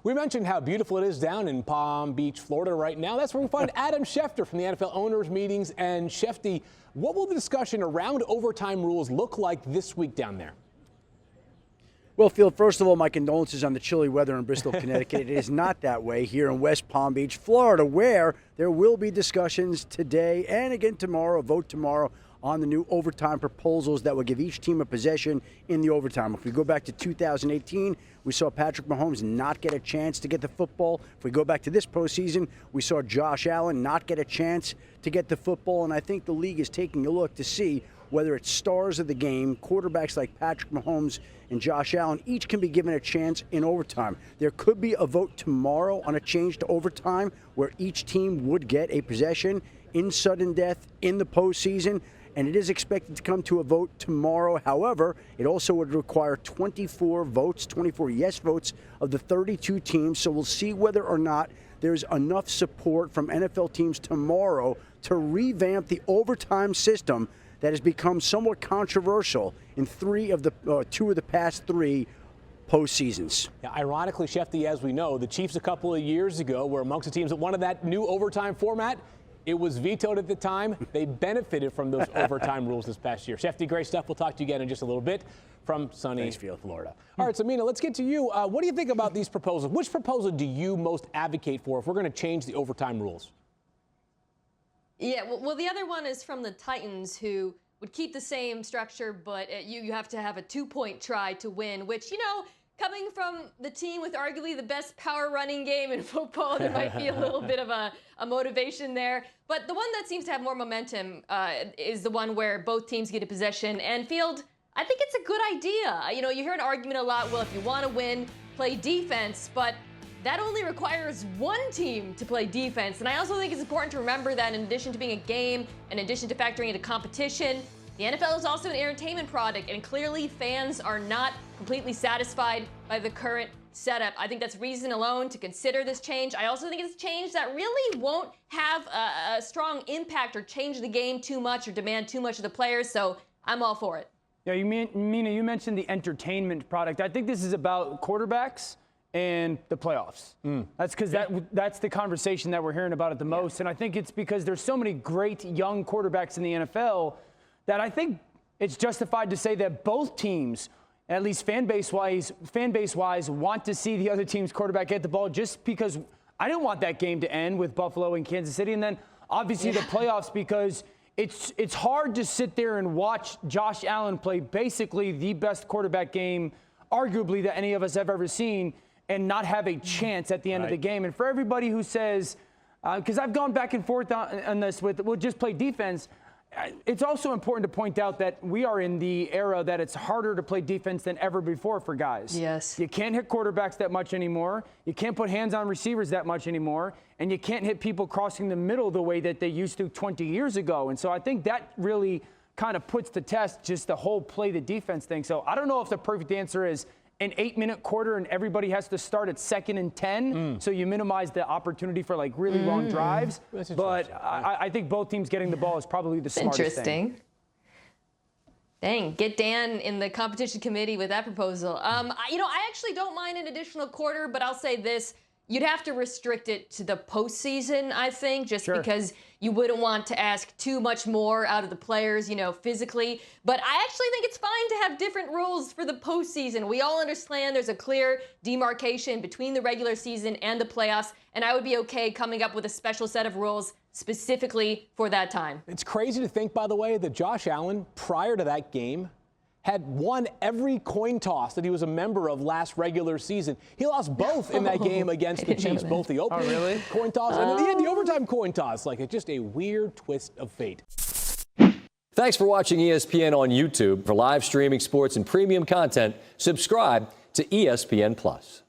We mentioned how beautiful it is down in Palm Beach, Florida right now. That's where we find Adam Schefter from the NFL owners meetings. And Shefty, what will the discussion around overtime rules look like this week down there? Well, Phil, first of all, my condolences on the chilly weather in Bristol, Connecticut. It is not that way here in West Palm Beach, Florida, where there will be discussions today and again tomorrow, a vote tomorrow on the new overtime proposals that will give each team a possession in the overtime. If we go back to 2018, we saw Patrick Mahomes not get a chance to get the football. If we go back to this postseason, we saw Josh Allen not get a chance to get the football. And I think the league is taking a look to see whether it's stars of the game, quarterbacks like Patrick Mahomes and Josh Allen, each can be given a chance in overtime. There could be a vote tomorrow on a change to overtime where each team would get a possession in sudden death in the postseason, and it is expected to come to a vote tomorrow. However, it also would require 24 votes, 24 yes votes of the 32 teams, so we'll see whether or not there's enough support from NFL teams tomorrow to revamp the overtime system that has become somewhat controversial in two of the past three postseasons. Yeah, ironically, Shefty, as we know, the Chiefs a couple of years ago were amongst the teams that wanted that new overtime format. It was vetoed at the time. They benefited from those overtime rules this past year. Shefty, great stuff. We'll talk to you again in just a little bit from sunny Florida. All right, so Mina, let's get to you. What do you think about these proposals? Which proposal do you most advocate for if we're going to change the overtime rules? Yeah, well, the other one is from the Titans, who would keep the same structure, but you have to have a 2-point try to win, which, you know, coming from the team with arguably the best power running game in football, there might be a little bit of a motivation there. But the one that seems to have more momentum is the one where both teams get a possession. And Field, I think it's a good idea. You know, you hear an argument a lot, well, if you want to win, play defense, but that only requires one team to play defense. And I also think it's important to remember that in addition to being a game, in addition to factoring into competition, the NFL is also an entertainment product, and clearly fans are not completely satisfied by the current setup. I think that's reason alone to consider this change. I also think it's a change that really won't have a strong impact or change the game too much or demand too much of the players, so I'm all for it. Yeah, Mina, you mentioned the entertainment product. I think this is about quarterbacks and the playoffs. That's because that's the conversation that we're hearing about it the most. And I think it's because there's so many great young quarterbacks in the NFL that I think it's justified to say that both teams, at least fan base wise, want to see the other team's quarterback get the ball, just because I didn't want that game to end with Buffalo and Kansas City. And then obviously the playoffs, because it's hard to sit there and watch Josh Allen play basically the best quarterback game, arguably, that any of us have ever seen, and not have a chance at the end of the game. And for everybody who says, because I've gone back and forth on this with, we'll just play defense, it's also important to point out that we are in the era that it's harder to play defense than ever before for guys. Yes. You can't hit quarterbacks that much anymore. You can't put hands on receivers that much anymore. And you can't hit people crossing the middle the way that they used to 20 years ago. And so I think that really kind of puts to test just the whole play the defense thing. So I don't know if the perfect answer is an 8-minute quarter and everybody has to start at 2nd and 10, so you minimize the opportunity for like really long drives. But I think both teams getting the ball is probably the smartest thing. Dang, get Dan in the competition committee with that proposal. You know, I actually don't mind an additional quarter, but I'll say this. You'd have to restrict it to the postseason, I think, just because you wouldn't want to ask too much more out of the players, you know, physically. But I actually think it's fine to have different rules for the postseason. We all understand there's a clear demarcation between the regular season and the playoffs, and I would be okay coming up with a special set of rules specifically for that time. It's crazy to think, by the way, that Josh Allen, prior to that game, had won every coin toss that he was a member of last regular season. He lost both in that game against the Chiefs, both the opening coin toss and the overtime coin toss. Like, it's just a weird twist of fate. Thanks for watching ESPN on YouTube. For live streaming sports and premium content, subscribe to ESPN+.